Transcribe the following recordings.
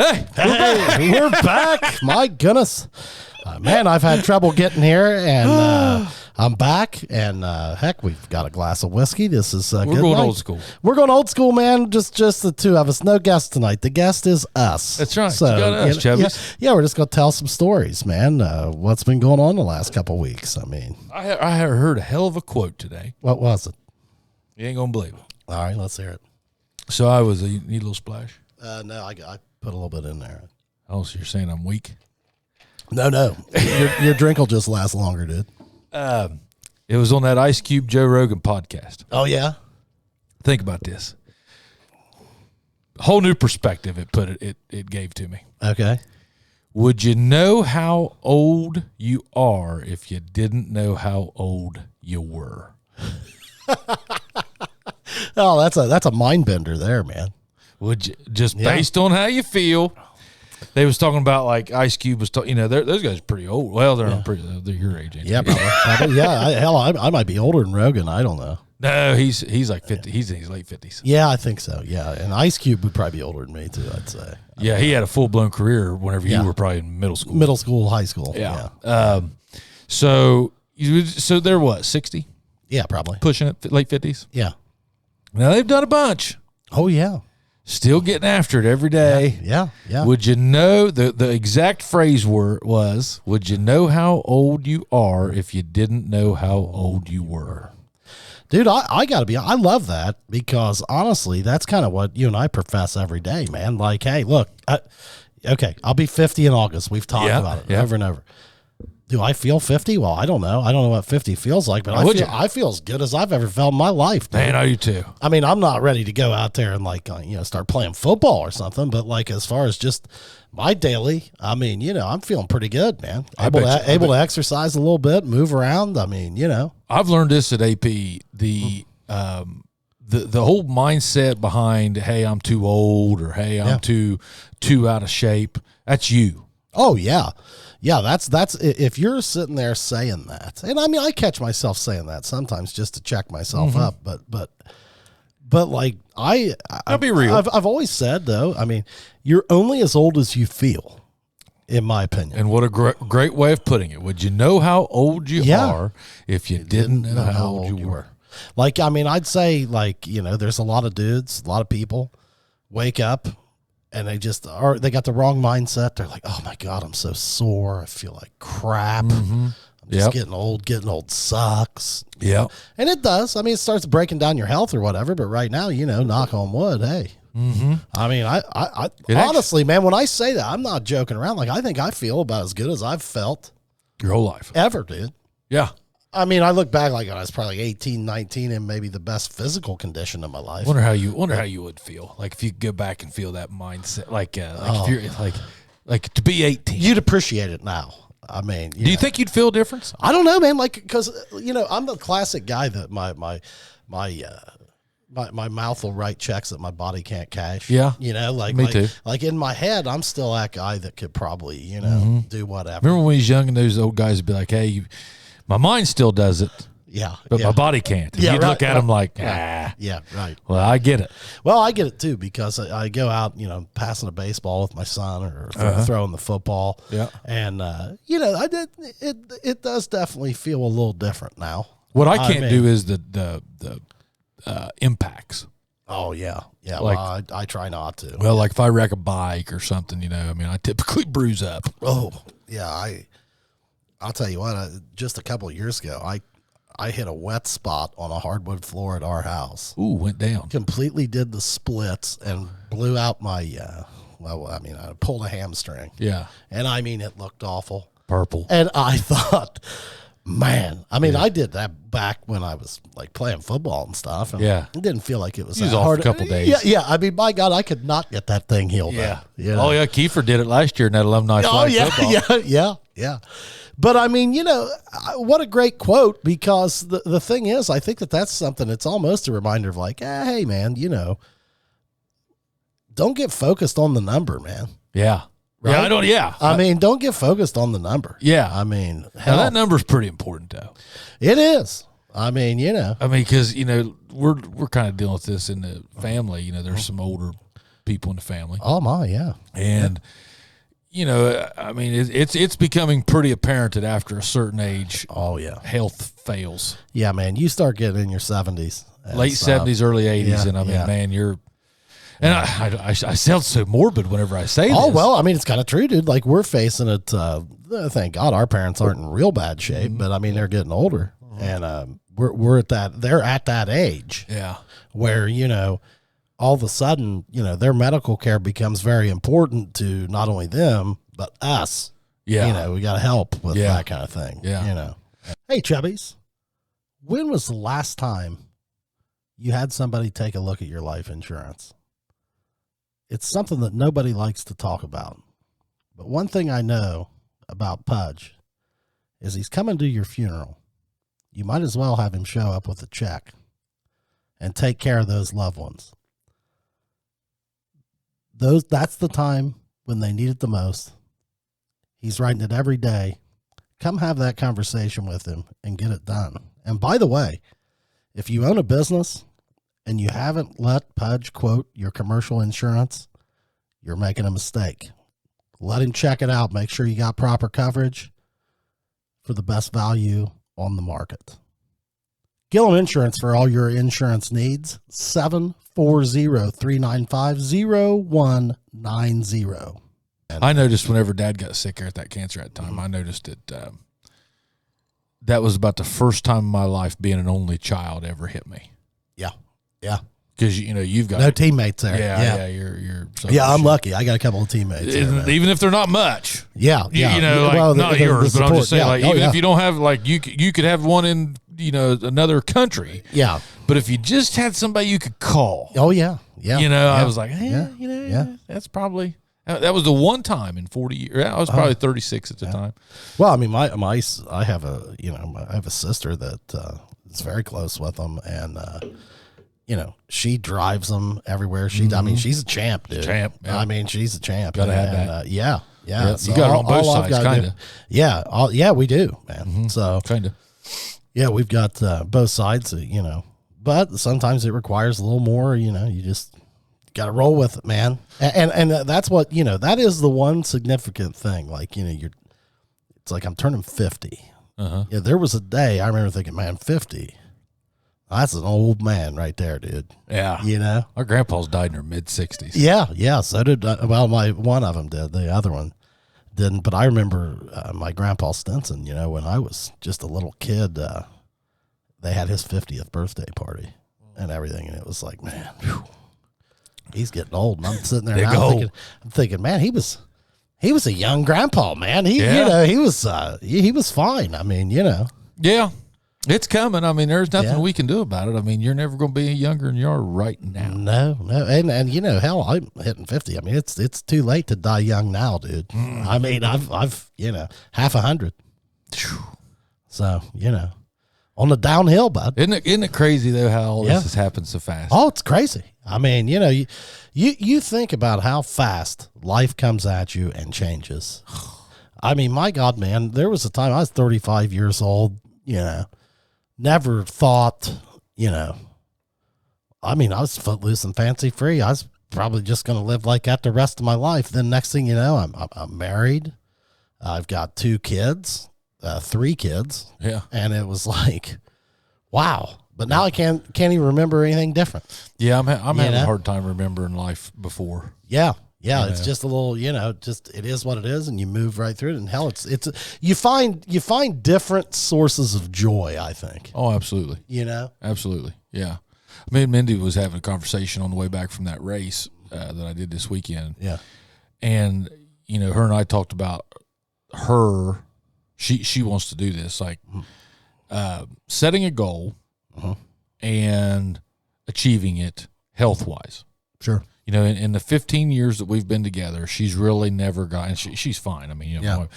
Hey, we're back. My goodness. Man, I've had trouble getting here, and I'm back, and heck, we've got a glass of whiskey. This is We're good going night. old school. We're going old school, man. Just the two of us. No guest tonight. The guest is us. That's right. So, You got us, Chubby. yeah, we're just going to tell some stories, man. What's been going on the last couple of weeks? I mean, I heard a hell of a quote today. what was it? You ain't going to believe it. All right, let's hear it. So I was, you need a little splash? No, I put a little bit in there. Oh, so you're saying I'm weak? No. your drink will just last longer, dude. It was on that Ice Cube Joe Rogan podcast. Oh, yeah? Think about this. A whole new perspective it gave to me. Okay. Would you know how old you are if you didn't know how old you were? Oh, that's a mind bender there, man. Would you, just based on how you feel? They was talking about like Ice Cube was talking. Those guys are pretty old. Well, they're not pretty. They're your age. Ain't Yeah, they? probably. Yeah, I might be older than Rogan. I don't know. No, he's like 50. He's in his late 50s. Yeah, I think so. Yeah, and Ice Cube would probably be older than me too. I'd say. Yeah, he had a full blown career whenever you were probably in middle school. High school. Yeah. So they're what, 60? Yeah, probably Pushing it, late 50s. Yeah. Now they've done a bunch. Oh yeah. Still getting after it every day. Yeah. Would you know the exact phrase was? Would you know how old you are if you didn't know how old you were? Dude, I gotta be. I love that because honestly, that's kind of what you and I profess every day, man. Like, hey, look, okay, I'll be 50 in August. We've talked about it over and over. Do I feel 50? Well, I don't know. I don't know what 50 feels like, but I feel as good as I've ever felt in my life. Dude. Man, I do too. I mean, I'm not ready to go out there and start playing football or something, but like as far as just my daily, I mean, I'm feeling pretty good, man. Able to exercise a little bit, move around. I mean, I've learned this at AP. The whole mindset behind, hey, I'm too old, or hey, I'm too out of shape. That's you. Oh yeah. Yeah, that's if you're sitting there saying that, and I mean, I catch myself saying that sometimes just to check myself up, but like I'll be real. I've always said though, I mean, you're only as old as you feel, in my opinion. And what a great way of putting it. Would you know how old you are if you didn't know how old you were? Like, I mean, I'd say there's a lot of dudes, a lot of people wake up. And they got the wrong mindset. They're like, oh my God, I'm so sore. I feel like crap. I'm just getting old. Getting old sucks. Yeah. And it does. I mean, it starts breaking down your health or whatever. But right now, knock on wood, hey. I mean, I honestly, man, when I say that, I'm not joking around. Like, I think I feel about as good as I've felt. Your whole life. Ever, dude. Yeah. I mean, I look back like I was probably 18, 19, and maybe the best physical condition of my life. Wonder how you would feel, like if you could go back and feel that mindset, if you're like to be 18, you'd appreciate it now. I mean, do you think you'd feel a difference? I don't know, man. Like, because I'm the classic guy that my mouth will write checks that my body can't cash. Yeah, me too. Like in my head, I'm still that guy that could probably do whatever. Remember when he was young and those old guys would be like, hey, my mind still does it. Yeah. But my body can't. And you'd look at him like, ah. Yeah, right. Well, I get it. Well, I get it too because I go out, passing a baseball with my son or throwing the football. Yeah. And, it does definitely feel a little different now. What I can't do is the impacts. Oh, yeah. Yeah. Like, well, I try not to. Well, like if I wreck a bike or something, I typically bruise up. Oh, yeah. I'll tell you what, just a couple of years ago, I hit a wet spot on a hardwood floor at our house. Ooh, went down. Completely did the splits and blew out my, I pulled a hamstring. Yeah. And I mean, it looked awful. Purple. And I thought, man, I did that back when I was like playing football and stuff. And it didn't feel like it was that hard. A couple days. Yeah. I mean, my God, I could not get that thing healed. Yeah. Oh, yeah. Kiefer did it last year in that alumni flag football. Yeah. But I mean, what a great quote, because the thing is, I think that's something, it's almost a reminder of like, hey, man, don't get focused on the number, man. Yeah. Right? Yeah, I mean, don't get focused on the number. Yeah. I mean, now that number's pretty important, though. It is. I mean, because, we're kind of dealing with this in the family. There's some older people in the family. Oh my, yeah. And you know, I mean, it's becoming pretty apparent that after a certain age, health fails. Yeah, man, you start getting in your 70s, late 70s, early 80s, and I mean, man, you're. And I sound so morbid whenever I say this. Oh, well, I mean, it's kind of true, dude. Like, we're facing it. Thank God our parents aren't in real bad shape, but I mean, they're getting older. And we're at that, they're at that age. Yeah. Where, you know, all of a sudden, you know, their medical care becomes very important to not only them, but us. Yeah. You know, we got to help with that kind of thing. Yeah. You know. Hey, Chubbies, when was the last time you had somebody take a look at your life insurance? It's something that nobody likes to talk about. But one thing I know about Pudge is he's coming to your funeral. You might as well have him show up with a check and take care of those loved ones. That's the time when they need it the most. He's writing it every day. Come have that conversation with him and get it done. And by the way, if you own a business and you haven't let Pudge quote your commercial insurance, you're making a mistake. Let him check it out. Make sure you got proper coverage for the best value on the market. Gillum Insurance for all your insurance needs. 740-395-0190. I noticed whenever Dad got sick at that cancer at the time, I noticed that that was about the first time in my life being an only child ever hit me. Yeah. Yeah. Because, you know, you've got no teammates there. Yeah. You're I'm lucky. I got a couple of teammates. Even if they're not much. Yeah. You know, like, not yours, but I'm just saying, like, even if you don't have, like, you could have one in, you know, another country. Yeah. But if you just had somebody you could call. Oh, yeah. Yeah. You know, I was like, you know, that's probably. That was the one time in 40 years. I was probably 36 at the time. Well, I mean, I have a sister that is very close with them, and you know, she drives them everywhere. I mean, she's a champ, dude. Champ. Yeah. I mean, she's a champ. Gotta have that. Yeah. So you got it on both sides, kind of. Yeah, we do, man. Mm-hmm. So kind of. Yeah, we've got both sides, you know, but sometimes it requires a little more. You know, you just got to roll with it, man. And that's what, you know, that is the one significant thing. Like, you know, it's like I'm turning 50. Yeah, there was a day I remember thinking, man, 50. That's an old man right there, dude. Yeah. You know? Our grandpas died in their mid-60s. Yeah. So did, one of them did. The other one didn't. But I remember my grandpa Stinson, you know, when I was just a little kid, they had his 50th birthday party and everything. And it was like, man, whew, he's getting old. And I'm sitting there now I'm thinking, man, he was a young grandpa, man. You know, he was fine. I mean, you know. Yeah. It's coming. I mean, there's nothing we can do about it. I mean, you're never going to be younger than you are right now. No. And you know, hell, I'm hitting 50. I mean, it's too late to die young now, dude. I mean, I've you know, half 100. So, you know, on the downhill, bud. Isn't it crazy though how all this has happened so fast? Oh, it's crazy. I mean, you know, you think about how fast life comes at you and changes. I mean, my God, man, there was a time I was 35 years old, you know, never thought, you know, I mean, I was footloose and fancy free. I was probably just going to live like that the rest of my life. Then next thing you know, I'm married. I've got 2 kids, 3 kids. Yeah. And it was like, wow. But now I can't even remember anything different. Yeah. I'm having a hard time remembering life before. Yeah. Yeah, it's just a little, you know, just it is what it is, and you move right through it. And hell, it's you find different sources of joy, I think. Oh, absolutely. You know, absolutely. Yeah, me and Mindy was having a conversation on the way back from that race that I did this weekend. Yeah, and you know, her and I talked about her. She wants to do this, like setting a goal and achieving it health wise. Sure. You know, in the 15 years that we've been together, she's really never gotten. She's fine. I mean, you know,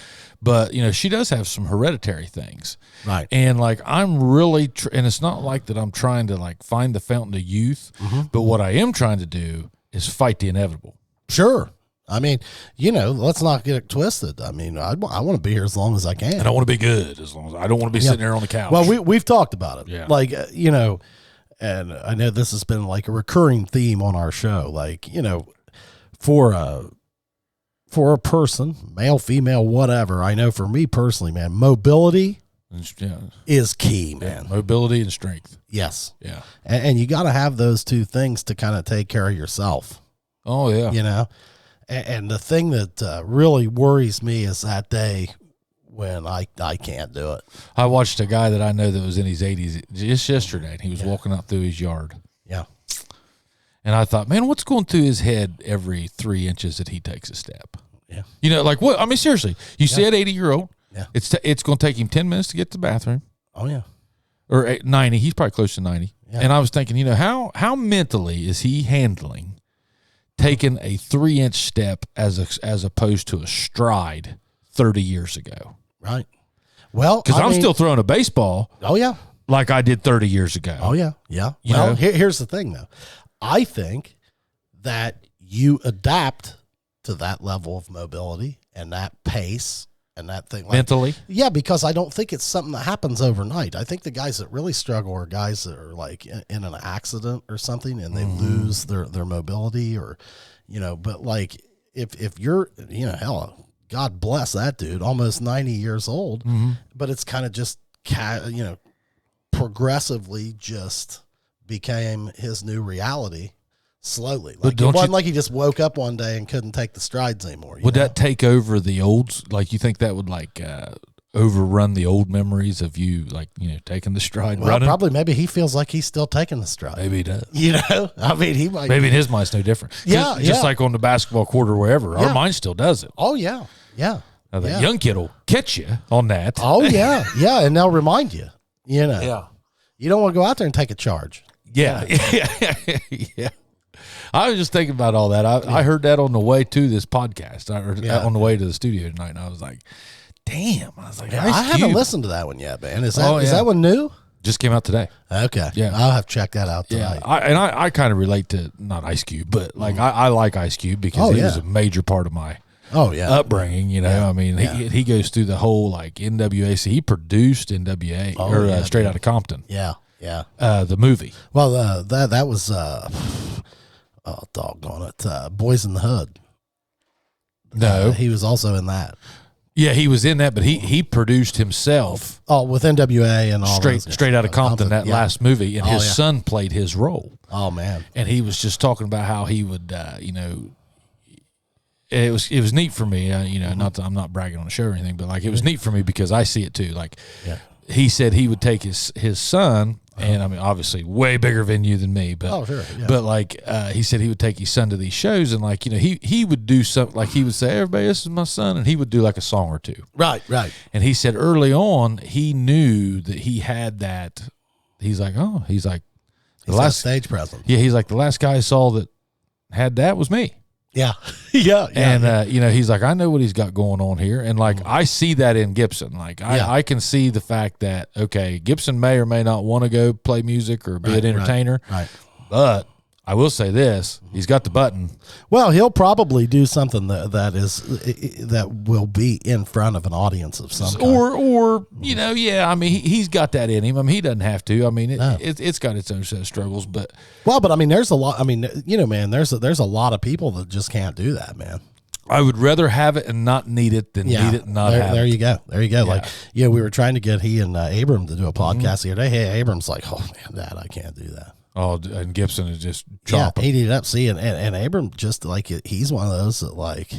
but you know, she does have some hereditary things, right? And like, I'm really, and it's not like that. I'm trying to like find the fountain of youth, but what I am trying to do is fight the inevitable. Sure. I mean, you know, let's not get it twisted. I mean, I want to be here as long as I can, and I want to be good as long as I don't want to be sitting there on the couch. Well, we've talked about it. Yeah. Like you know. And I know this has been like a recurring theme on our show. Like, you know, for a person, male, female, whatever. I know for me personally, man, mobility is key, man. Mobility and strength. Yes. Yeah. And you got to have those two things to kind of take care of yourself. Oh, yeah. You know, and the thing that really worries me is that day when I can't do it. I watched a guy that I know that was in his 80s just yesterday, and he was walking up through his yard. Yeah. And I thought, man, what's going through his head every 3 inches that he takes a step? Yeah. You know, like what? I mean, seriously, you see an 80-year-old. Yeah. It's going to take him 10 minutes to get to the bathroom. Oh, yeah. Or 90. He's probably close to 90. Yeah. And I was thinking, you know, how mentally is he handling taking a 3-inch step as opposed to a stride 30 years ago? Right. Well, because I'm still throwing a baseball. Oh, yeah. Like I did 30 years ago. Oh, yeah. Yeah. Well, here's the thing, though. I think that you adapt to that level of mobility and that pace and that thing. Mentally? Yeah, because I don't think it's something that happens overnight. I think the guys that really struggle are guys that are like in an accident or something and they lose their mobility or, you know, but like if you're, you know, hell, God bless that dude, almost 90 years old, but it's kind of just, you know, progressively just became his new reality. Slowly. Like it wasn't like he just woke up one day and couldn't take the strides anymore. Would that take over the old, like you think that would like overrun the old memories of you, like, you know, taking the stride, running? Probably. Maybe he feels like he's still taking the stride. Maybe he does. You know, I mean, he might. Maybe in his mind's no different. Yeah. Just like on the basketball court or wherever, our mind still does it. Oh, yeah. Yeah. Now, the young kid will catch you on that. Oh, yeah. Yeah. And they'll remind you, you know. Yeah. You don't want to go out there and take a charge. Yeah. Yeah. I was just thinking about all that. I heard that on the way to this podcast, on the way to the studio tonight, and I was like, damn. I was like, I haven't listened to that one yet, man. Is that one new? Just came out today. Okay. Yeah. I'll have to check that out tonight. Yeah. I kind of relate to, not Ice Cube, but like I like Ice Cube because he was a major part of my upbringing, you know. Yeah. I mean, he goes through the whole like NWA. He produced NWA Straight Outta Compton. Yeah. Yeah. The movie. Well, that was oh, doggone it. Boys in the Hood. No. He was also in that. Yeah, he was in that, but he produced himself. Oh, with NWA and all Straight Outta Compton, that last movie, and his son played his role. Oh, man. And he was just talking about how he would, you know, it was neat for me, you know, not that I'm not bragging on the show or anything, but like it was neat for me because I see it too. Like he said he would take his son. And I mean, obviously, way bigger venue than me, but but like he said, he would take his son to these shows, and like, you know, he would do something like he would say, "Everybody, this is my son," and he would do like a song or two. Right. And he said early on he knew that he had that. He's like the last stage presence. Yeah, he's like the last guy I saw that had that was me. Yeah. Yeah. And, you know, he's like, I know what he's got going on here. And, like, I see that in Gibson. Like, I can see the fact that, okay, Gibson may or may not want to go play music or be an entertainer. Right. But I will say this, he's got the button. Well, he'll probably do something that will be in front of an audience of some kind. Or you know, I mean, he's got that in him. I mean, he doesn't have to. I mean, it's got its own set of struggles. But I mean, there's a lot. I mean, you know, man, there's a lot of people that just can't do that, man. I would rather have it and not need it than need it and not have it. There you go. Yeah. Like, we were trying to get he and Abram to do a podcast the other day. Hey, Abram's like, oh, man, Dad, I can't do that. Oh, and Gibson is just chopping. Yeah, he ended up seeing, and Abram just like, he's one of those that like.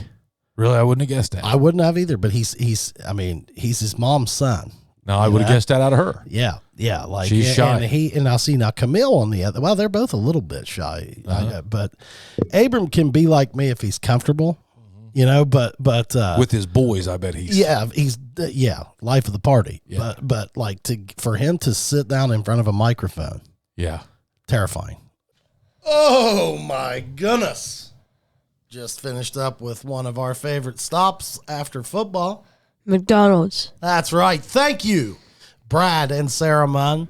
Really, I wouldn't have guessed that. I wouldn't have either, but he's his mom's son. No, I would have guessed that out of her. Yeah, like she's shy. And now Camille on the other. Well, they're both a little bit shy, but Abram can be like me if he's comfortable, you know. But with his boys, I bet he's life of the party. Yeah. But like for him to sit down in front of a microphone, terrifying. Oh my goodness. Just finished up with one of our favorite stops after football. McDonald's. That's right. Thank you, Brad and Sarah Munn,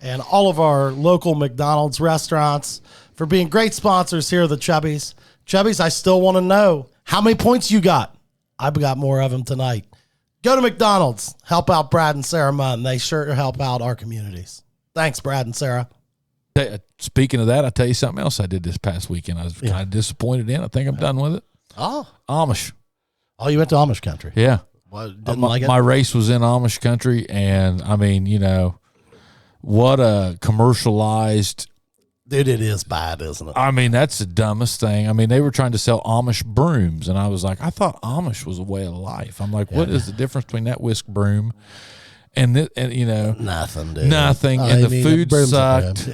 and all of our local McDonald's restaurants for being great sponsors here at the Chubbies. Chubbies, I still want to know how many points you got. I've got more of them tonight. Go to McDonald's. Help out Brad and Sarah Munn. They sure help out our communities. Thanks, Brad and Sarah. Speaking of that, I'll tell you something else I did this past weekend. I was kind of disappointed in. I think I'm done with it. Oh. Amish. Oh, you went to Amish country? Yeah. Well, didn't like it? My race was in Amish country, and I mean, what a commercialized. Dude, it is bad, isn't it? I mean, that's the dumbest thing. I mean, they were trying to sell Amish brooms, and I was like, I thought Amish was a way of life. I'm like, what is the difference between that whisk broom and nothing, dude. Nothing, and the food sucked.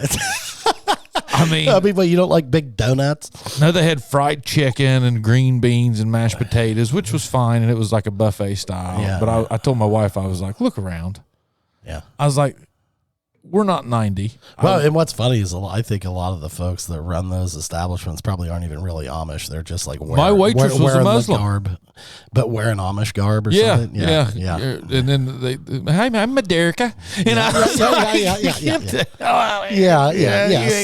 I mean, well, you don't like big donuts? No, they had fried chicken and green beans and mashed potatoes, which was fine, and it was like a buffet style. Yeah. But I told my wife, I was like, look around. Yeah. I was like, we're not 90. Well, and what's funny is I think a lot of the folks that run those establishments probably aren't even really Amish. They're just like my waitress was a Muslim, garb, but wearing Amish garb or something. Yeah. And then they, hi, I'm Maderica. Yeah.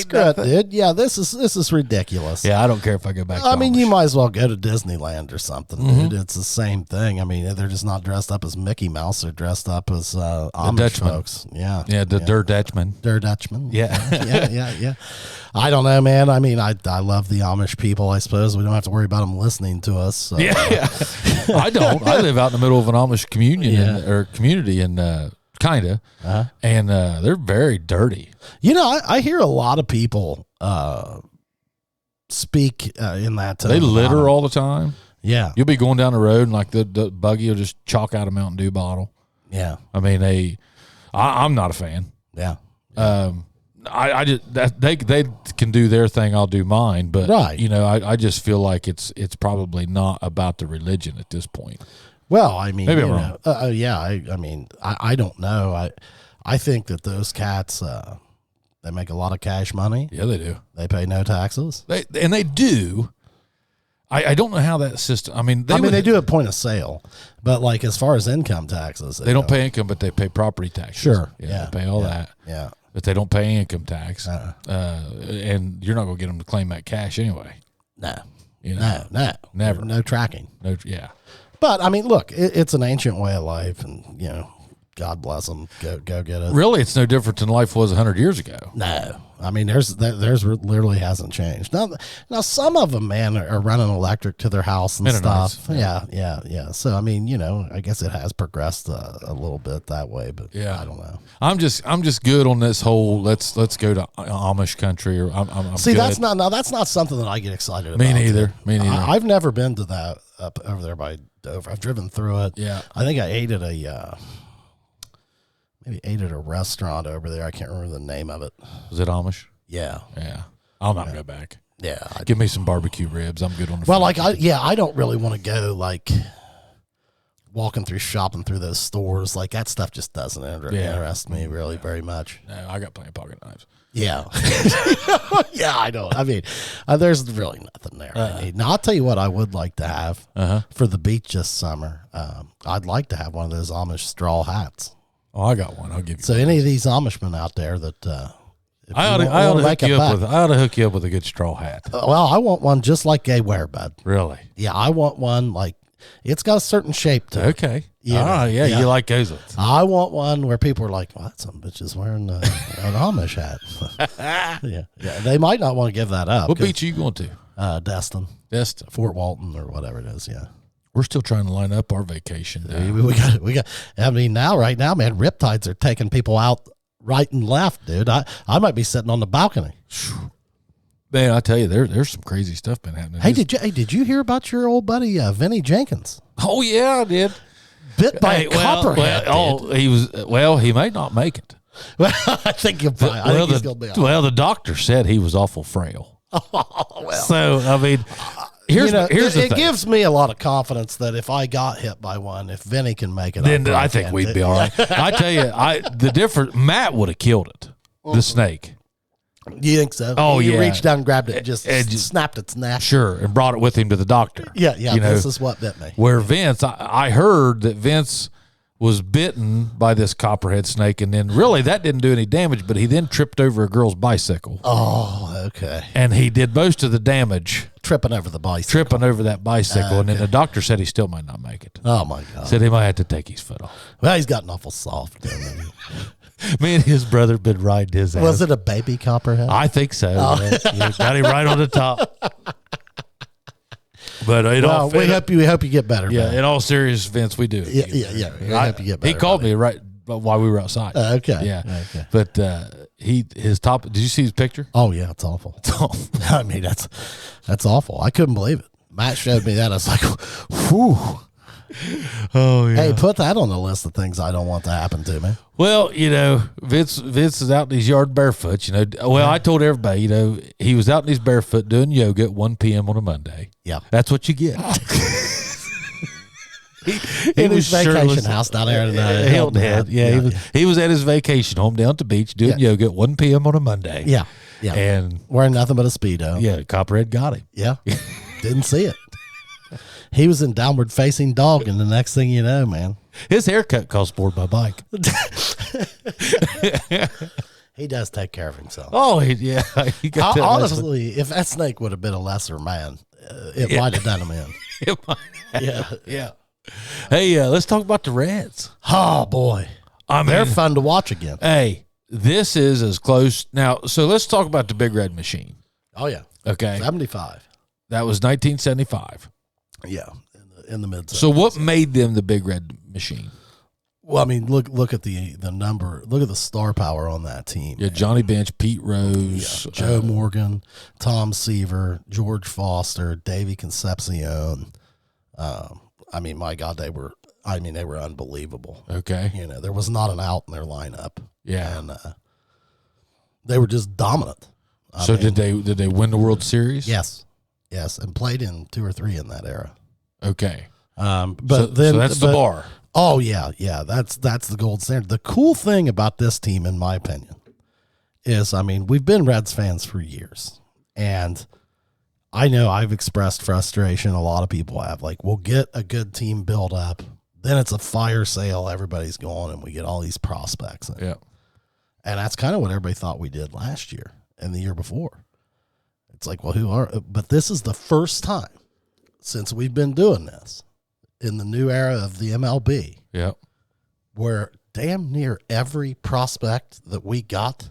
Screw it, dude. Yeah, this is ridiculous. Yeah, I don't care if I go back. I mean, you might as well go to Disneyland or something, dude. It's the same thing. I mean, they're just not dressed up as Mickey Mouse. They're dressed up as Amish folks. Yeah. Yeah, the Der Dutchman. Der Dutchman. Yeah. Yeah. I don't know, man. I mean, I love the Amish people. I suppose we don't have to worry about them listening to us. So. Yeah. I don't. I live out in the middle of an Amish community, and kind of, and they're very dirty. I hear a lot of people speak in that. They litter all the time. Yeah, you'll be going down the road and like the buggy will just chalk out a Mountain Dew bottle. Yeah, I mean I'm not a fan. Yeah. I just they can do their thing, I'll do mine, but right. I just feel like it's probably not about the religion at this point. Well, I mean, maybe I'm wrong. I mean, I don't know. I think that those cats they make a lot of cash money. Yeah, they do. They pay no taxes. They do. I don't know how that system. I mean, they do at point of sale, but like as far as income taxes, they don't pay income, but they pay property taxes. Sure, they pay all that. Yeah, but they don't pay income tax, and you're not going to get them to claim that cash anyway. No, no, never. No tracking. No, yeah. But I mean, look, it's an ancient way of life, and God bless them. Go get it. Really, it's no different than life was 100 years ago. No, I mean, there's literally hasn't changed. Now some of them, man, are running electric to their house and stuff. Nice. Yeah. So I mean, I guess it has progressed a little bit that way, but I don't know. I'm just good on this whole let's go to Amish country, or I'm see good. that's not something that I get excited about. Me neither. I've never been to that up over there by Dover. I've driven through it. Yeah, I think I ate at a restaurant over there. I can't remember the name of it. Was it Amish? Yeah. I'll not go back. Yeah. Give me some barbecue ribs. I'm good on the I don't really want to go like walking through shopping through those stores. Like that stuff just doesn't interest me really very much. No, I got plenty of pocket knives. Yeah. Yeah, I don't. I mean, there's really nothing there. Now, I'll tell you what I would like to have for the beach this summer. I'd like to have one of those Amish straw hats. Oh, I got one. I'll give you. So any of these Amishmen out there that I ought to hook you up with a good straw hat. Well, I want one just like they wear, bud. Really? Yeah, I want one like it's got a certain shape to it. Okay. Yeah. You like those ones. I want one where people are like, "Well, some bitch is wearing an Amish hat." Yeah. They might not want to give that up. What beach are you going to? Destin, Fort Walton, or whatever it is. Yeah. We're still trying to line up our vacation. We got. I mean, right now, man, riptides are taking people out right and left, dude. I might be sitting on the balcony. Man, I tell you, there's some crazy stuff been happening. Hey, did you hear about your old buddy Vinny Jenkins? Oh yeah, I did. Bit by a copperhead. He might not make it. Well, I think he's going to be. Well, the doctor said he was awful frail. So I mean. Here's the thing. It gives me a lot of confidence that if I got hit by one, if Vinny can make it, then I think we'd be all right. I tell you, Matt would have killed it. The snake. You think so? Oh, you reached down and grabbed it and just snapped its neck. Sure, and brought it with him to the doctor. Yeah. This is what bit me. Where Vince, I heard that Vince was bitten by this copperhead snake, and then really that didn't do any damage, but he then tripped over a girl's bicycle. Oh, okay. And he did most of the damage. Tripping over that bicycle. And then the doctor said he still might not make it. Oh, my God. Said he might have to take his foot off. Well, he's gotten awful soft. Me and his brother been riding his ass. Was it a baby copperhead? I think so. Yeah, got him right on the top. But we hope you get better. Yeah, man. in all serious, Vince, we do. Yeah. We hope you get better. He called me right while we were outside. Okay. Yeah. Okay. But his top. Did you see his picture? Oh yeah, it's awful. I mean, that's awful. I couldn't believe it. Matt showed me that. I was like, whew. Oh yeah. Hey, put that on the list of things I don't want to happen to me. Well, Vince is out in his yard barefoot. Well, I told everybody, he was out in his barefoot doing yoga at 1 p.m. on a Monday. Yeah, that's what you get. in his vacation house down there in Hilton Head. Yeah, he was at his vacation home down at the beach doing yoga at 1 p.m. on a Monday. Yeah, and wearing nothing but a Speedo. Yeah, Copperhead got him. Yeah, didn't see it. He was in downward facing dog, and the next thing you know, man, his haircut cost more than my bike. He does take care of himself. Oh, yeah. He got honestly, if that snake would have been a lesser man, it might have done him in. It might. Yeah. Hey, let's talk about the Reds. Oh boy, they're fun to watch again. Hey, this is as close now. So let's talk about the Big Red Machine. Oh yeah. Okay. 75. That was 1975. Yeah, in the mid. So what made them the Big Red Machine? Well, I mean, look at the number. Look at the star power on that team. Yeah, Johnny Bench, Pete Rose, Joe Morgan, Tom Seaver, George Foster, Davey Concepcion. I mean, my God, they were unbelievable. Okay. There was not an out in their lineup. Yeah. And they were just dominant. Did they win the World Series? Yes, and played in 2 or 3 in that era. Okay. But so that's the bar. Oh yeah, that's the gold standard. The cool thing about this team, in my opinion, is we've been Reds fans for years, and I know I've expressed frustration. A lot of people have. We'll get a good team built up, then it's a fire sale. Everybody's going, and we get all these prospects. Yeah, and that's kind of what everybody thought we did last year and the year before. It's like, well, who are? But this is the first time since we've been doing this in the new era of the MLB. Yeah, where damn near every prospect that we got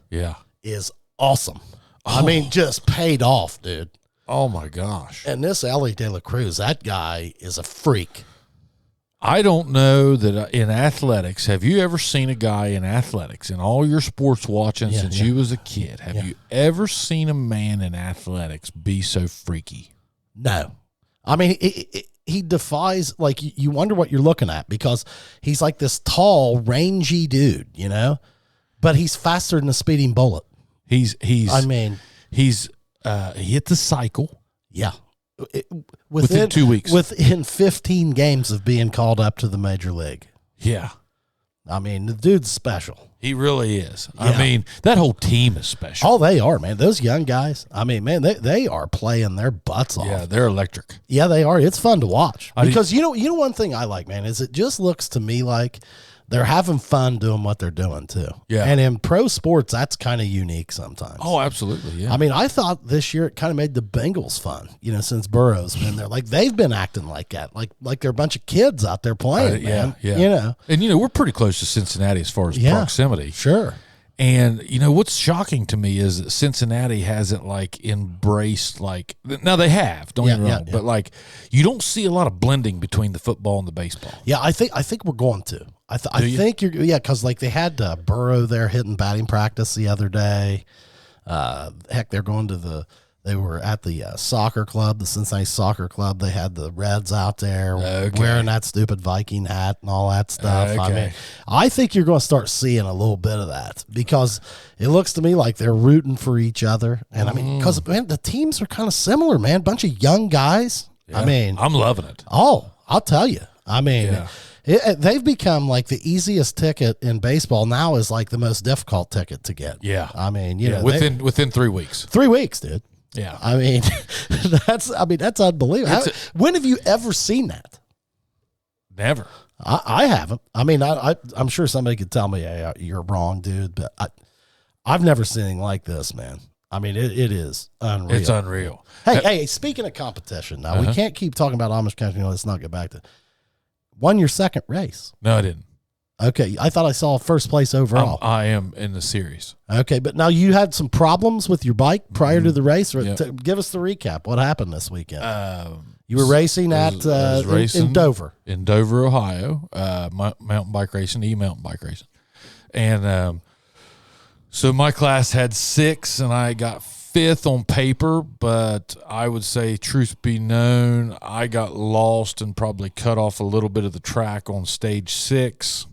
is awesome. Oh. Just paid off, dude. Oh, my gosh. And this Ellie De La Cruz, that guy is a freak. I don't know that in athletics, have you ever seen a guy in athletics, in all your sports watching since you was a kid, have you ever seen a man in athletics be so freaky? No. He defies, you wonder what you're looking at, because he's like this tall, rangy dude, but he's faster than a speeding bullet. He hit the cycle. Yeah. Within 2 weeks. Within 15 games of being called up to the major league. Yeah. The dude's special. He really is. Yeah. That whole team is special. Oh, they are, man. Those young guys, they are playing their butts off. Yeah, they're electric. Yeah, they are. It's fun to watch. Because you know one thing I like, man, is it just looks to me like they're having fun doing what they're doing too. Yeah. And in pro sports, that's kind of unique sometimes. Oh, absolutely. Yeah. I thought this year it kind of made the Bengals fun, since Burrow's been there. They've been acting like that. Like they're a bunch of kids out there playing, man. Yeah. And we're pretty close to Cincinnati as far as proximity. Sure. And what's shocking to me is that Cincinnati hasn't embraced now they have, don't get me wrong, but you don't see a lot of blending between the football and the baseball. Yeah, I think we're going to. I think you're because they had Burrow there hitting batting practice the other day. Heck, they were at the soccer club, the Cincinnati Soccer Club. They had the Reds out there wearing that stupid Viking hat and all that stuff. Okay. I think you're going to start seeing a little bit of that, because it looks to me like they're rooting for each other. And because the teams are kind of similar, man. Bunch of young guys. Yeah. I'm loving it. Oh, I'll tell you. They've become the easiest ticket in baseball now is the most difficult ticket to get. Yeah. Within 3 weeks. 3 weeks, dude. Yeah. That's unbelievable. When have you ever seen that? Never. I haven't. I'm sure somebody could tell me, hey, you're wrong, dude, but I've never seen anything like this, man. It is unreal. It's unreal. Hey, speaking of competition, now we can't keep talking about Amish country. Let's not get back to. Won your second race. No, I didn't. Okay, I thought I saw first place overall. I am in the series. Okay, but now you had some problems with your bike prior to the race. Give us the recap. What happened this weekend? You were racing in Dover. In Dover, Ohio, mountain bike racing, e-mountain bike racing. And so my class had 6, and I got 5th on paper, but I would say, truth be known, I got lost and probably cut off a little bit of the track on stage 6.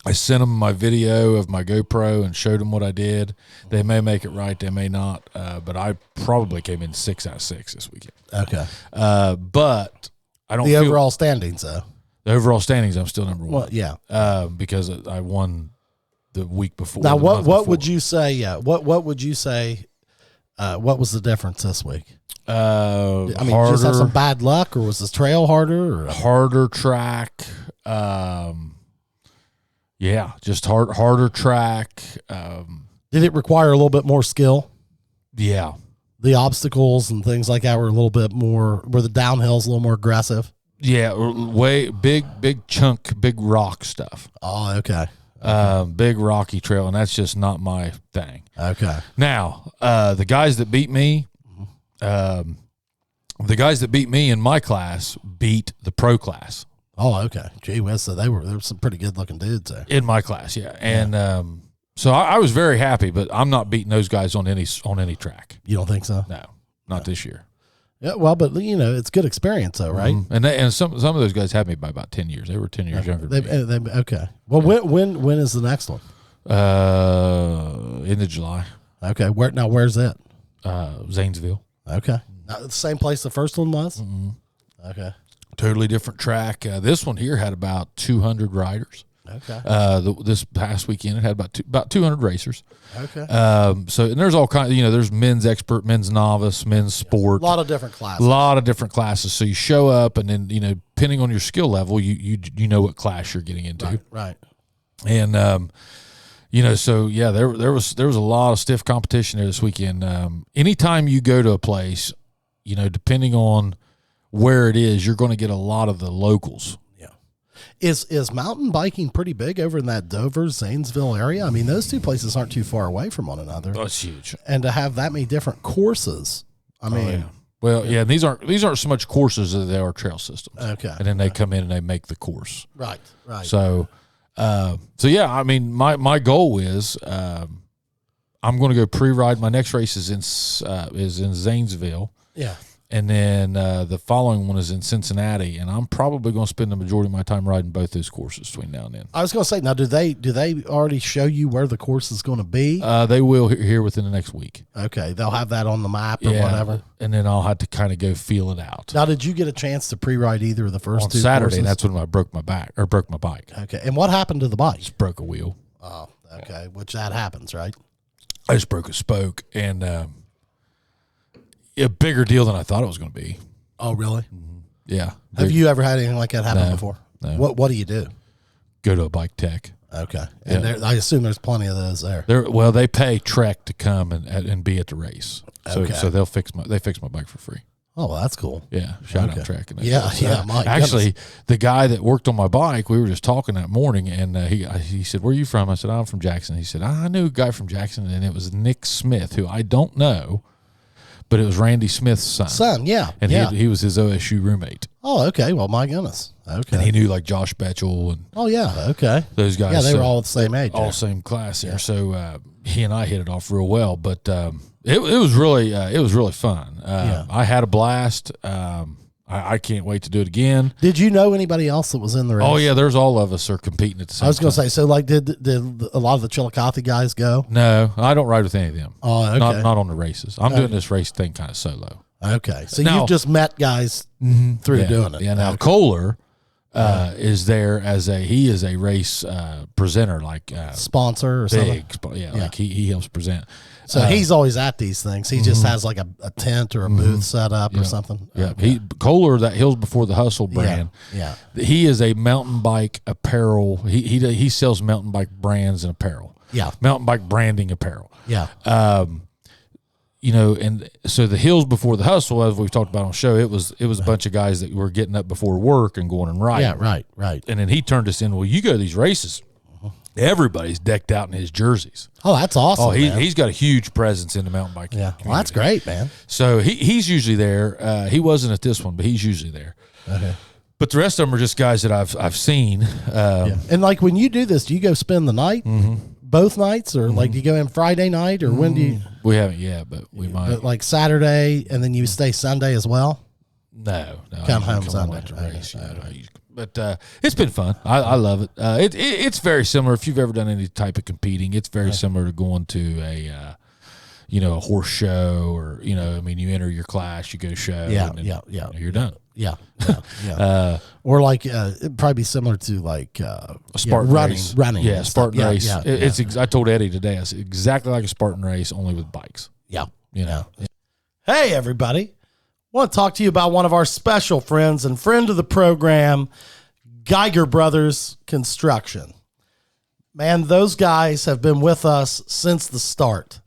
I sent them my video of my GoPro and showed them what I did. They may make it right, they may not, but I probably came in 6 out of 6 this weekend. Okay. But I don't feel overall standings, though. The overall standings, I'm still number 1. Well, yeah. Because I won the week before. Now, what would you say? Yeah. What would you say? What was the difference this week? I mean, harder, you just have some bad luck, or was this trail harder? Or? Harder track. Yeah, just harder track. Did it require a little bit more skill? Yeah. The obstacles and things like that were a little bit more, were the downhills a little more aggressive? Yeah, way big chunk, big rock stuff. Oh, okay. Big rocky trail, and that's just not my thing. Okay. Now, the guys that beat me, in my class beat the pro class. Oh, okay. Gee whiz, so there were some pretty good looking dudes there. In my class, yeah. And so I was very happy, but I'm not beating those guys on any track. You don't think so? No, not this year. Yeah, well, but it's good experience though, right? Mm-hmm. And some of those guys had me by about 10 years. They were 10 years younger than me. Okay. Well, when is the next one? End of July. Okay. Where's it? Zanesville. Okay. Now, the same place the first one was? Mm-hmm. Okay. Totally different track. This one here had about 200 riders. Okay. This past weekend it had about 200 racers. Okay. So and there's all kinds. There's men's expert, men's novice, men's sport. A lot of different classes. So you show up, and then depending on your skill level, you know what class you're getting into. Right. And so yeah, there was a lot of stiff competition there this weekend. Anytime you go to a place, depending on where it is, you're going to get a lot of the locals. Is mountain biking pretty big over in that Dover, Zanesville area? I mean, those two places aren't too far away from one another. Oh, it's huge. And to have that many different courses, I mean. Yeah. Well, yeah, these aren't so much courses as they are trail systems. Okay. And then they come in and they make the course. Right. So yeah, I mean, my goal is I'm going to go pre-ride. My next race is in Zanesville. Yeah. And then the following one is in Cincinnati, and I'm probably going to spend the majority of my time riding both those courses between now and then. I was going to say, now, do they already show you where the course is going to be? They will here within the next week. Okay, they'll have that on the map or whatever. And then I'll have to kind of go feel it out. Now, did you get a chance to pre-ride either of the first two on Saturday? courses? That's when I broke my bike. Okay, and what happened to the bike? Just broke a wheel. Oh, okay, which that happens, right? I just broke a spoke, and a bigger deal than I thought it was going to be. Oh, really? Mm-hmm. Yeah. Have you ever had anything like that happen before? No. What do you do? Go to a bike tech. Okay. And I assume there's plenty of those there. They pay Trek to come and be at the race. So they fix my bike for free. Oh, well, that's cool. Yeah. Shout out Trek. Yeah. Actually, the guy that worked on my bike, we were just talking that morning, and he said, "Where are you from?" I said, "I'm from Jackson." He said, "I knew a guy from Jackson," and it was Nick Smith, who I don't know. But it was Randy Smith's son. Yeah. And he was his OSU roommate. Oh, okay. Well, my goodness. Okay. And he knew like Josh Betchel and okay. Those guys. Yeah, they were all the same age. All same class there. So he and I hit it off real well. But it was really fun. I had a blast. I can't wait to do it again. Did you know anybody else that was in the race? Oh, yeah, there's all of us are competing at the same time. I was going to say, so like did a lot of the Chillicothe guys go? No, I don't ride with any of them. Oh, okay. Not on the races. I'm doing this race thing kind of solo. Okay. So you've just met guys through doing it. Yeah, now Kohler is there as he is a race presenter, like sponsor or big, something? yeah, like he helps present. So he's always at these things. He just has like a tent or a booth set up or something. Yeah, Kohler, that Hills Before the Hustle brand. Yeah, he is a mountain bike apparel. He sells mountain bike brands and apparel. Yeah, mountain bike branding apparel. Yeah. you know, and so the Hills Before the Hustle, as we've talked about on the show, it was a bunch of guys that were getting up before work and going and riding. Yeah, right. And then he turned us in. Well, you go to these races, everybody's decked out in his jerseys. Oh, that's awesome. Oh, he's got a huge presence in the mountain bike. Yeah, well, that's great, man. So he's usually there. He wasn't at this one, but he's usually there. Okay. But the rest of them are just guys that I've seen. And like when you do this, do you go spend the night, both nights, or like do you go in Friday night, or when do you? We haven't yet, but we might. But like Saturday, and then you stay Sunday as well. No. Come home Sunday. After race, but it's been fun. I love it. It's very similar. If you've ever done any type of competing, it's very similar to going to a horse show, or you enter your class, you go show. Yeah. You're done. Yeah. Or like it'd probably be similar to like a Spartan race. running. Yeah, Spartan race. Yeah. I told Eddie today, it's exactly like a Spartan race, only with bikes. Yeah. Yeah. Hey, everybody. I want to talk to you about one of our special friends and friend of the program, Geiger Brothers Construction. Man, those guys have been with us since the start.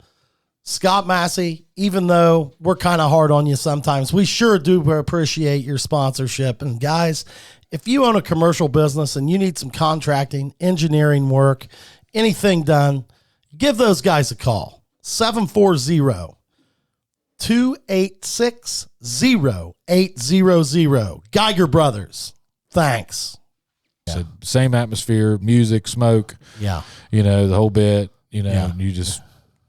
Scott Massey, even though we're kind of hard on you sometimes, we sure do appreciate your sponsorship. And guys, if you own a commercial business and you need some contracting, engineering work, anything done, give those guys a call. 740-286-0800. Geiger Brothers. Thanks. So same atmosphere, music, smoke. Yeah. The whole bit, you just,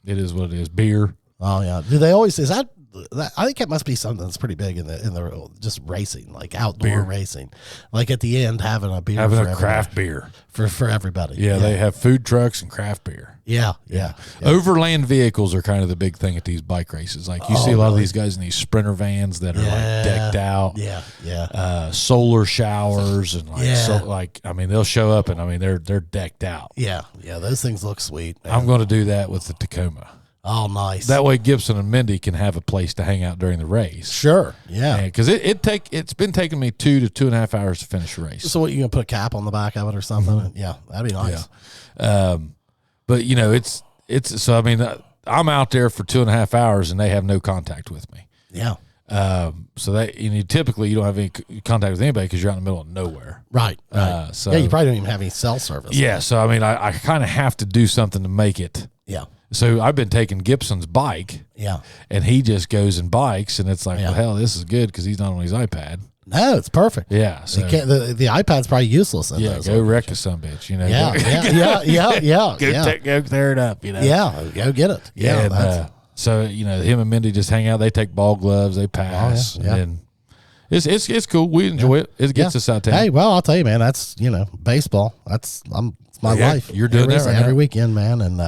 it is what it is. Beer. Oh yeah. Do they always, is that I think it must be something that's pretty big in the just racing, like outdoor racing, like at the end having a beer, having a craft beer for everybody. Yeah, they have food trucks and craft beer. Yeah. Overland vehicles are kind of the big thing at these bike races. Like you see a lot of these guys in these Sprinter vans that are like decked out. Yeah. Solar showers and they'll show up and they're decked out. Yeah. Those things look sweet, man. I'm going to do that with the Tacoma. Oh, nice. That way Gibson and Mindy can have a place to hang out during the race. Sure. Yeah. Because it's been taking me 2 to 2.5 hours to finish a race. So what, you going to put a cap on the back of it or something? Mm-hmm. Yeah, that'd be nice. Yeah. But I'm out there for 2.5 hours and they have no contact with me. Yeah. So that typically you don't have any contact with anybody because you're out in the middle of nowhere. Right. So you probably don't even have any cell service. Yeah. So I kind of have to do something to make it. Yeah. So I've been taking Gibson's bike. Yeah. And he just goes and bikes, and it's like, well, hell, this is good because he's not on his iPad. No, it's perfect. Yeah. So you can't, the iPad's probably useless. Go wreck a son bitch. Yeah. Go tear it up. Yeah. Go get it. Yeah. And, so him and Mindy just hang out. They take ball gloves. They pass. And it's cool. We enjoy it. It gets us out there. Hey, well, I'll tell you, man. That's baseball. It's my life. You're doing that right every now. weekend, man. And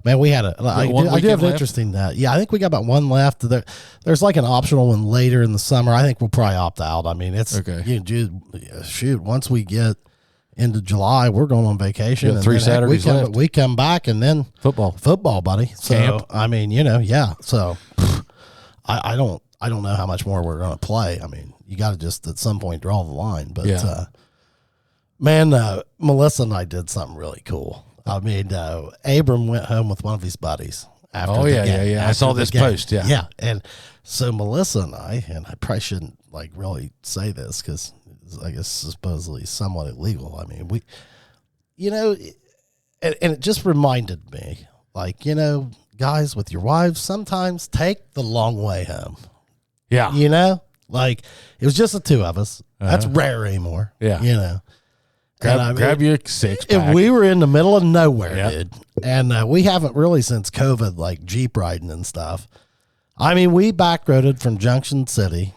man, we had I do have an interesting. I think we got about one left. There's like an optional one later in the summer. I think we'll probably opt out. I mean, it's okay. Shoot, once we get into July, we're going on vacation. And 3 Saturdays left. We come back and then football, buddy. So camp. I mean, So I don't know how much more we're going to play. I mean, you got to just at some point draw the line. But man, Melissa and I did something really cool. I mean, Abram went home with one of his buddies. After the game. I saw this post. Yeah. And so Melissa and I probably shouldn't really say this because I guess supposedly somewhat illegal. I mean, we, and it just reminded me, guys with your wives, sometimes take the long way home. Yeah. It was just the two of us. That's rare anymore. Yeah. Grab your six-pack. If we were in the middle of nowhere, dude, and we haven't really since COVID, Jeep riding and stuff. I mean, we backroaded from Junction City,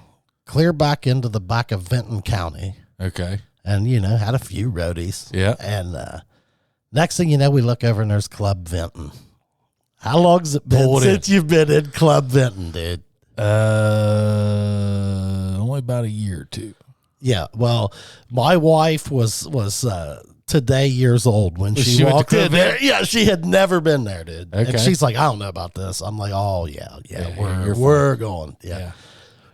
clear back into the back of Vinton County. Okay. And, had a few roadies. Yeah. And next thing you know, we look over and there's Club Vinton. How long's it been since you've been in Club Vinton, dude? Only about a year or two. Yeah, well, my wife was today years old when she walked in there. Yeah, she had never been there, dude. Okay. And she's like, I don't know about this. I'm like, oh, yeah, we're going. Yeah.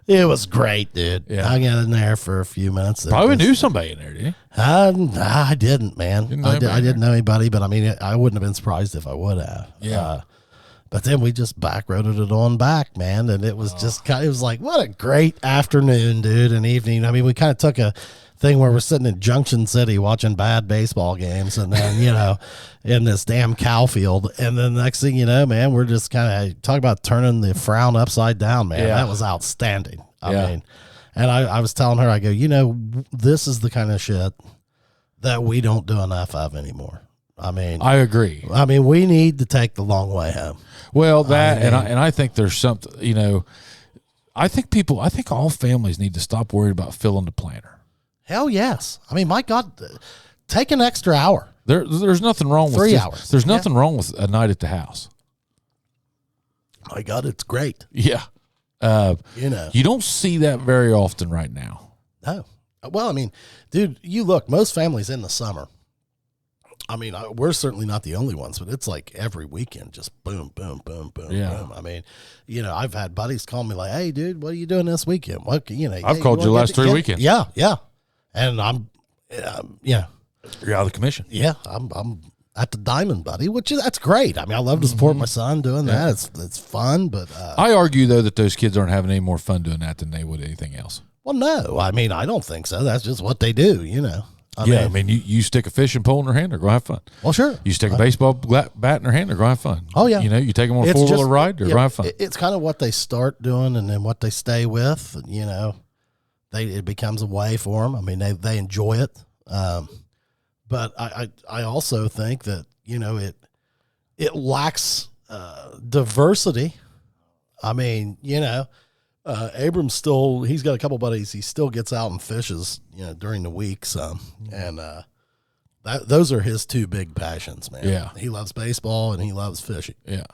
It was great, dude. Yeah. I got in there for a few minutes. Probably knew somebody in there, did you? I didn't, man. I didn't know anybody, but I mean, I wouldn't have been surprised if I would have. Yeah. But then we just backroaded it on back, man. And it was it was like, what a great afternoon, dude, and evening. I mean, we kind of took a thing where we're sitting in Junction City watching bad baseball games, and then, in this damn cow field. And then the next thing you know, man, we're just kind of talking about turning the frown upside down, man. That was outstanding. I mean, and I was telling her, I go, this is the kind of shit that we don't do enough of anymore. I mean, I agree. I mean, we need to take the long way home. Well, and I think there's something, I think all families need to stop worrying about filling the planner. Hell yes. I mean, my God, take an extra hour. There's nothing wrong with 3 hours. There's nothing wrong with a night at the house. My God, it's great. Yeah. You don't see that very often right now. No. Well, I mean, dude, you look, most families in the summer, I mean, we're certainly not the only ones, but it's like every weekend, just boom, boom, boom, boom, boom. I mean, I've had buddies call me like, "Hey, dude, what are you doing this weekend?" I've called you last 3 weekends. Yeah, yeah, and I'm, you're out of the commission. Yeah, I'm at the Diamond, buddy, that's great. I mean, I love to support my son doing that. It's fun, but I argue though that those kids aren't having any more fun doing that than they would anything else. Well, no, I mean, I don't think so. That's just what they do, I mean, you stick a fishing pole in their hand, they're going to have fun. Well, sure. You stick a baseball bat in their hand, they're going to have fun. Oh, yeah. You take them on a four-wheeler ride, they're going to have fun. It's kind of what they start doing and then what they stay with, it becomes a way for them. I mean, they enjoy it. But I also think that, it lacks diversity. I mean, Abram's he's got a couple buddies. He still gets out and fishes, during the week. And those are his two big passions, man. Yeah. He loves baseball and he loves fishing. Yeah.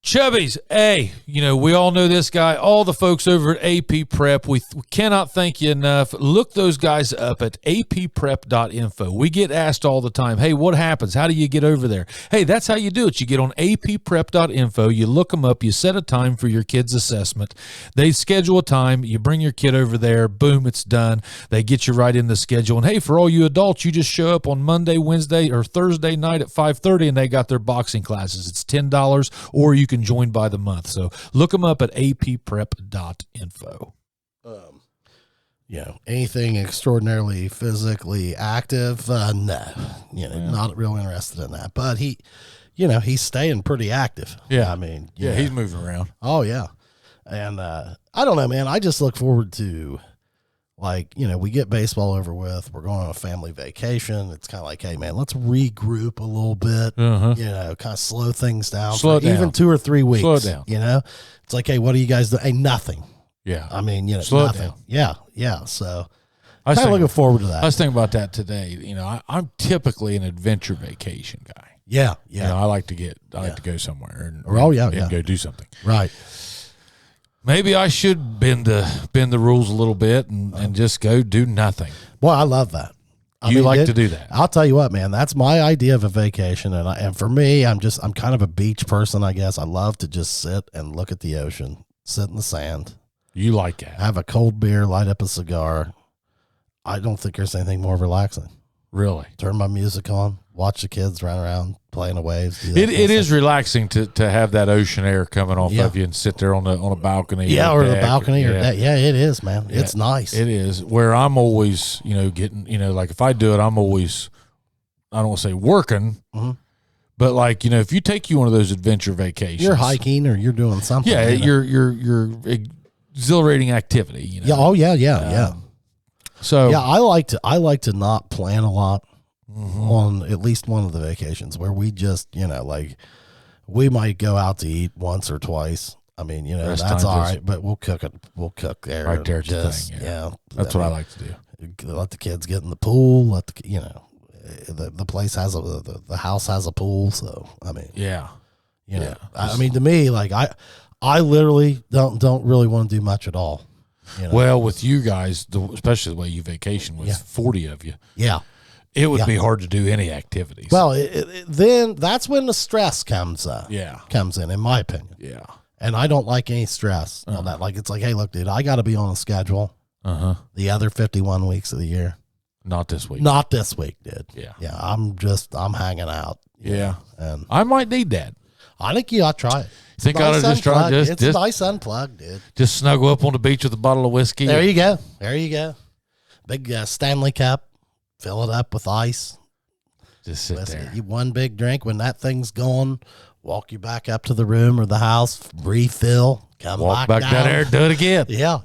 Chubby's, we all know this guy, all the folks over at AP Prep. We cannot thank you enough. Look those guys up at apprep.info. We get asked all the time, hey, what happens? How do you get over there? Hey, that's how you do it. You get on apprep.info, you look them up, you set a time for your kid's assessment. They schedule a time, you bring your kid over there, boom, it's done. They get you right in the schedule. And hey, for all you adults, you just show up on Monday, Wednesday, or Thursday night at 5:30, and they got their boxing classes. It's $10, or you can join by the month. So look them up at apprep.info. Anything extraordinarily physically active? No, not real interested in that. But he's staying pretty active. Yeah. I mean, he's moving around. Oh yeah. And I don't know, man. I just look forward to, we get baseball over with. We're going on a family vacation. It's kind of like, hey, man, let's regroup a little bit, kind of slow things down. Even 2 or 3 weeks. Slow it doing. It's like, hey, what do you guys do? Hey, nothing. Yeah. I mean, slow nothing. it down. Yeah. Yeah. So I'm kind of looking forward to that. I was thinking about that today. I'm typically an adventure vacation guy. Yeah. Yeah. I like to go somewhere and go do something. Right. Maybe I should bend the rules a little bit and just go do nothing. Boy, I love that. You like to do that? I'll tell you what, man. That's my idea of a vacation, and for me, I'm kind of a beach person, I guess. I love to just sit and look at the ocean, sit in the sand. You like that? Have a cold beer, light up a cigar. I don't think there's anything more relaxing. Really? Turn my music on, watch the kids run around playing the waves. It is relaxing to have that ocean air coming off of you and sit there on a balcony. Yeah, or the balcony or that. Yeah, it is, man. Yeah, it's nice. It is. Where I'm always, getting, like if I do it, I'm always, I don't want to say working, but if you take one of those adventure vacations, you're hiking or you're doing something. Yeah, you're exhilarating activity. Yeah. Oh yeah. Yeah. So yeah, I like to not plan a lot on at least one of the vacations where we just, we might go out to eat once or twice. I mean, that's all right, but we'll cook it. We'll cook there. Right there, just thing. Yeah. That's what I like to do. Let the kids get in the pool. The place has the house has a pool. So, I mean, I mean, to me, I literally don't really want to do much at all. Well, with you guys, especially the way you vacation with 40 of you, it would be hard to do any activities. Well, then that's when the stress comes in my opinion. Yeah, and I don't like any stress on that. It's like, hey, look, dude, I got to be on a schedule. The other 51 weeks of the year, not this week. Not this week, dude. Yeah. I'm hanging out. Yeah, and I might need that. I think you ought to try it. Think I ought to just try it's nice unplugged, dude. Just snuggle up on the beach with a bottle of whiskey. There you go. There you go. Big Stanley cup. Fill it up with ice. Just sit there. You one big drink. When that thing's gone, walk you back up to the room or the house, refill, walk back down there, do it again. Yeah.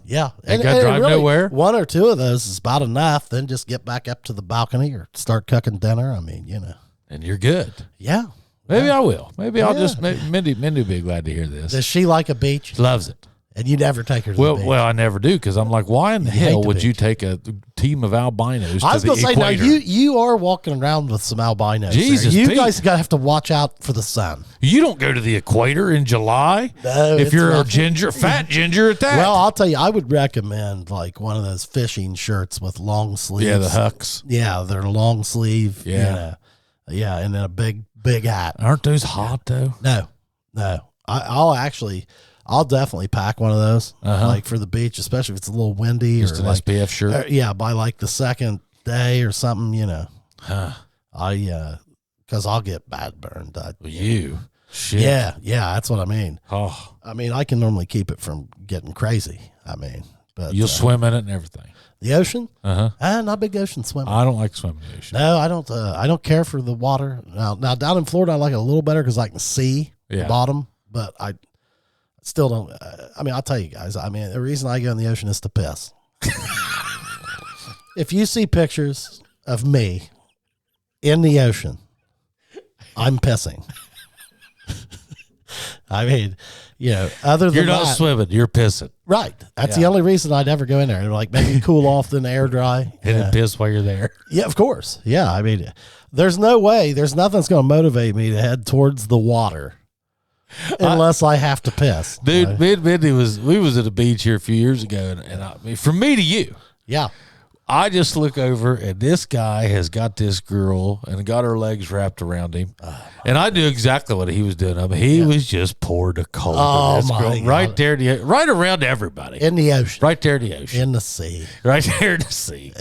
Ain't got to drive nowhere. One or two of those is about enough. Then just get back up to the balcony or start cooking dinner. I mean, And you're good. Yeah. Maybe I will. Maybe I'll just, Mindy will be glad to hear this. Does she like a beach? She loves it. And you never take her to the beach? Well, I never do because I'm like, why in the hell would you take a team of albinos to the equator? I was going to say, now you are walking around with some albinos. Jesus, you guys got to have to watch out for the sun. You don't go to the equator in July if you're a fat ginger at that. Well, I'll tell you, I would recommend like one of those fishing shirts with long sleeves. Yeah, the hucks. Yeah, they're long sleeve. Yeah. Yeah, and then a big hat. Aren't those hot though? No. I'll definitely pack one of those, like for the beach, especially if it's a little windy. Just an SPF shirt. By like the second day or something, because I'll get bad burned. Shit. Yeah, that's what I mean. Oh, I mean, I can normally keep it from getting crazy. I mean, but you'll swim in it and everything. The ocean? Not a big ocean swimmer. I don't like swimming in the ocean. No, I don't. I don't care for the water. Now down in Florida, I like it a little better because I can see the bottom, but I still don't. I mean, I'll tell you guys. I mean, the reason I go in the ocean is to piss. If you see pictures of me in the ocean, I'm pissing. I mean, other than you're not swimming, you're pissing. Right. That's the only reason I'd ever go in there. Like maybe cool off, then air dry. And then piss while you're there. Yeah, of course. Yeah. I mean, there's no way, there's nothing that's going to motivate me to head towards the water unless I have to piss. Dude, me and Mindy we was at a beach here a few years ago, and I mean, from me to you. Yeah. I just look over, and this guy has got this girl and got her legs wrapped around him. And I knew exactly what he was doing. I mean, he was just poured a cold in this girl, right there, right around everybody. In the ocean. Right there in the ocean. In the sea. Right there in the sea.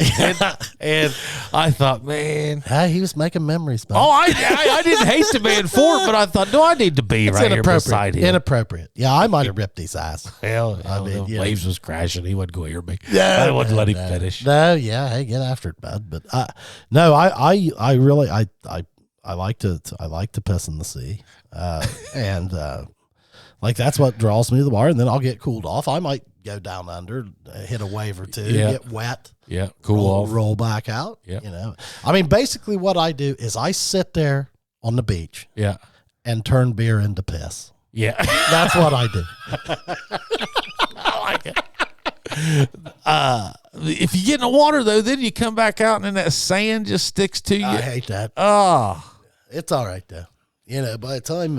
And I thought, man. Hey, he was making memories, man. Oh, I didn't hate the man for it, but I thought, no, I need to be right here beside him. Inappropriate. Yeah, I might have ripped his ass. Hell, I mean, the waves was crashing. He wouldn't go hear me. Yeah, I wouldn't let him finish. No, yeah, hey, get after it, bud. But I really like to piss in the sea, and like that's what draws me to the water. And then I'll get cooled off. I might go down under, hit a wave or two, get wet, roll back out. I mean, basically what I do is I sit there on the beach, and turn beer into piss. Yeah, that's what I do. I like it. If you get in the water though, then you come back out and then that sand just sticks to you. I hate that. It's all right though. By the time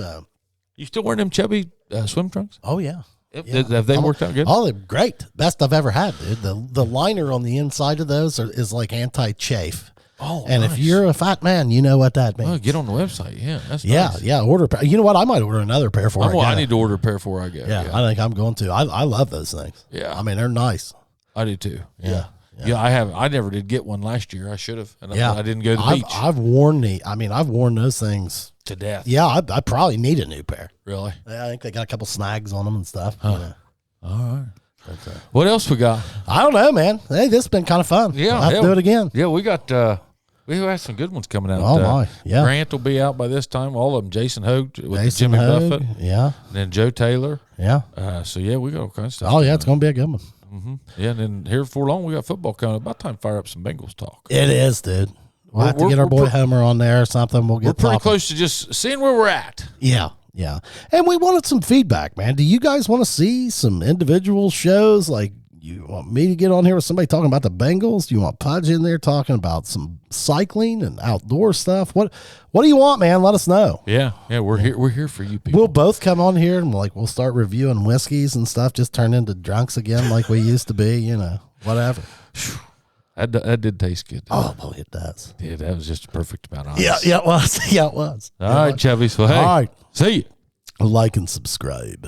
you still wearing them Chubby swim trunks? Oh yeah. Have they worked out good? Oh, they're great. Best I've ever had, dude. The liner on the inside of those is like anti-chafe. Oh, and nice. if you're a fat man, you know what that means. Oh, get on the website. Yeah, that's nice. Yeah. Order. You know what? I might order another pair for you. I need to order a pair before I go. Yeah, I think I'm going to. I love those things. Yeah, I mean they're nice. I do too. Yeah. I never did get one last year. I should have. And I didn't go to the beach. I've worn those things to death. Yeah, I probably need a new pair. Really? Yeah, I think they got a couple snags on them and stuff. Huh. All right. What else we got? I don't know, man. Hey, this has been kind of fun. Yeah, I'll have to do it again. Yeah, we got. We have some good ones coming out. Oh my! Yeah, Grant will be out by this time. All of them. Jason Hogue with Jimmy Buffett. Yeah. And then Joe Taylor. Yeah. So yeah, we got all kinds of stuff. Oh yeah, it's gonna be a good one. Mm-hmm. Yeah, and then here before long we got football coming. About time to fire up some Bengals talk. It is, dude. We'll have to get our boy Homer on there or something. We're pretty close to just seeing where we're at. Yeah. Yeah. And we wanted some feedback, man. Do you guys want to see some individual shows? Like, you want me to get on here with somebody talking about the Bengals? Do you want Pudge in there talking about some cycling and outdoor stuff? What do you want, man? Let us know. Yeah. We're here. We're here for you people. We'll both come on here and we'll start reviewing whiskeys and stuff. Just turn into drunks again like we used to be. Whatever. That did taste good. Oh, boy, it does. Yeah, that was just a perfect amount of ice. Yeah, it was. Yeah, it was. All right, Chubby. So, hey. All right. See you. Like and subscribe.